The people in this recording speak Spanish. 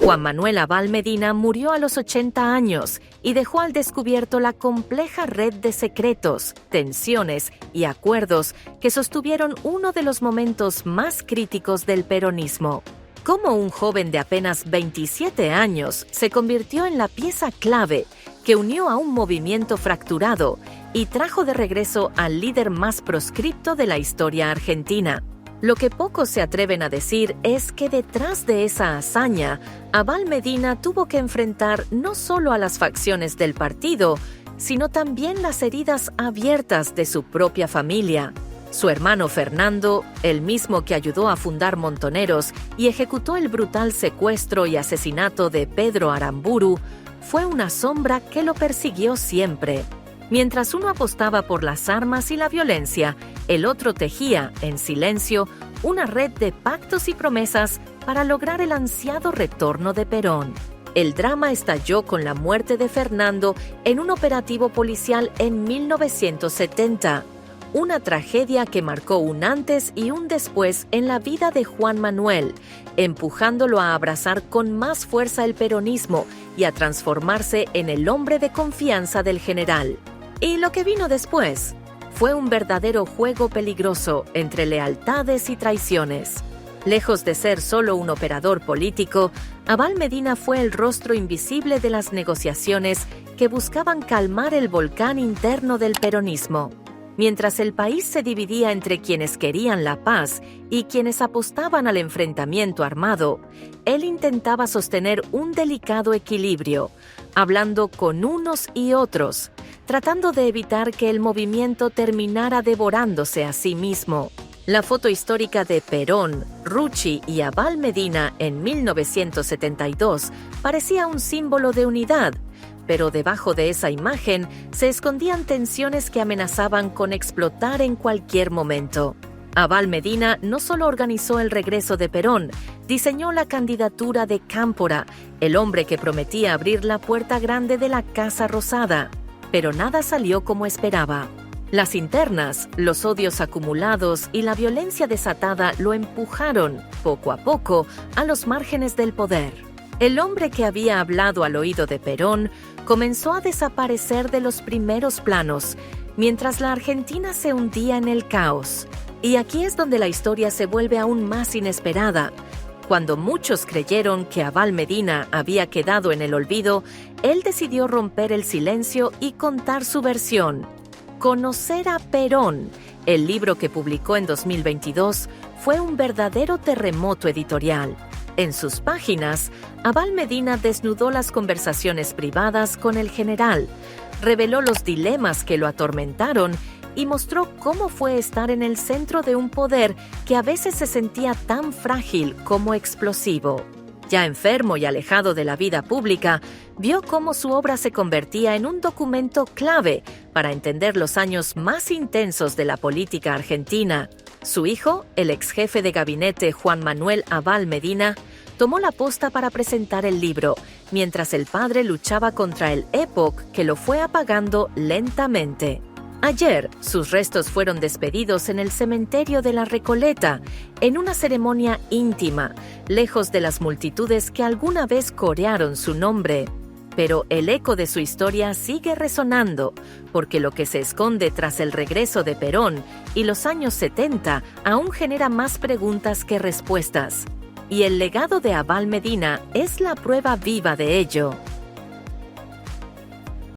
Juan Manuel Abal Medina murió a los 80 años y dejó al descubierto la compleja red de secretos, tensiones y acuerdos que sostuvieron uno de los momentos más críticos del peronismo. Cómo un joven de apenas 27 años se convirtió en la pieza clave que unió a un movimiento fracturado y trajo de regreso al líder más proscripto de la historia argentina. Lo que pocos se atreven a decir es que detrás de esa hazaña, Abal Medina tuvo que enfrentar no solo a las facciones del partido, sino también las heridas abiertas de su propia familia. Su hermano Fernando, el mismo que ayudó a fundar Montoneros y ejecutó el brutal secuestro y asesinato de Pedro Aramburu, fue una sombra que lo persiguió siempre. Mientras uno apostaba por las armas y la violencia, el otro tejía, en silencio, una red de pactos y promesas para lograr el ansiado retorno de Perón. El drama estalló con la muerte de Fernando en un operativo policial en 1970, una tragedia que marcó un antes y un después en la vida de Juan Manuel, empujándolo a abrazar con más fuerza el peronismo y a transformarse en el hombre de confianza del general. Y lo que vino después fue un verdadero juego peligroso entre lealtades y traiciones. Lejos de ser solo un operador político, Abal Medina fue el rostro invisible de las negociaciones que buscaban calmar el volcán interno del peronismo. Mientras el país se dividía entre quienes querían la paz y quienes apostaban al enfrentamiento armado, él intentaba sostener un delicado equilibrio, hablando con unos y otros, tratando de evitar que el movimiento terminara devorándose a sí mismo. La foto histórica de Perón, Rucci y Abal Medina en 1972 parecía un símbolo de unidad, pero debajo de esa imagen se escondían tensiones que amenazaban con explotar en cualquier momento. Abal Medina no solo organizó el regreso de Perón, diseñó la candidatura de Cámpora, el hombre que prometía abrir la puerta grande de la Casa Rosada. Pero nada salió como esperaba. Las internas, los odios acumulados y la violencia desatada lo empujaron, poco a poco, a los márgenes del poder. El hombre que había hablado al oído de Perón comenzó a desaparecer de los primeros planos, mientras la Argentina se hundía en el caos. Y aquí es donde la historia se vuelve aún más inesperada. Cuando muchos creyeron que Abal Medina había quedado en el olvido, él decidió romper el silencio y contar su versión. Conocer a Perón, el libro que publicó en 2022, fue un verdadero terremoto editorial. En sus páginas, Abal Medina desnudó las conversaciones privadas con el general, reveló los dilemas que lo atormentaron y mostró cómo fue estar en el centro de un poder que a veces se sentía tan frágil como explosivo. Ya enfermo y alejado de la vida pública, vio cómo su obra se convertía en un documento clave para entender los años más intensos de la política argentina. Su hijo, el ex jefe de gabinete Juan Manuel Abal Medina, tomó la posta para presentar el libro, mientras el padre luchaba contra el EPOC que lo fue apagando lentamente. Ayer, sus restos fueron despedidos en el cementerio de la Recoleta, en una ceremonia íntima, lejos de las multitudes que alguna vez corearon su nombre. Pero el eco de su historia sigue resonando, porque lo que se esconde tras el regreso de Perón y los años 70 aún genera más preguntas que respuestas. Y el legado de Abal Medina es la prueba viva de ello.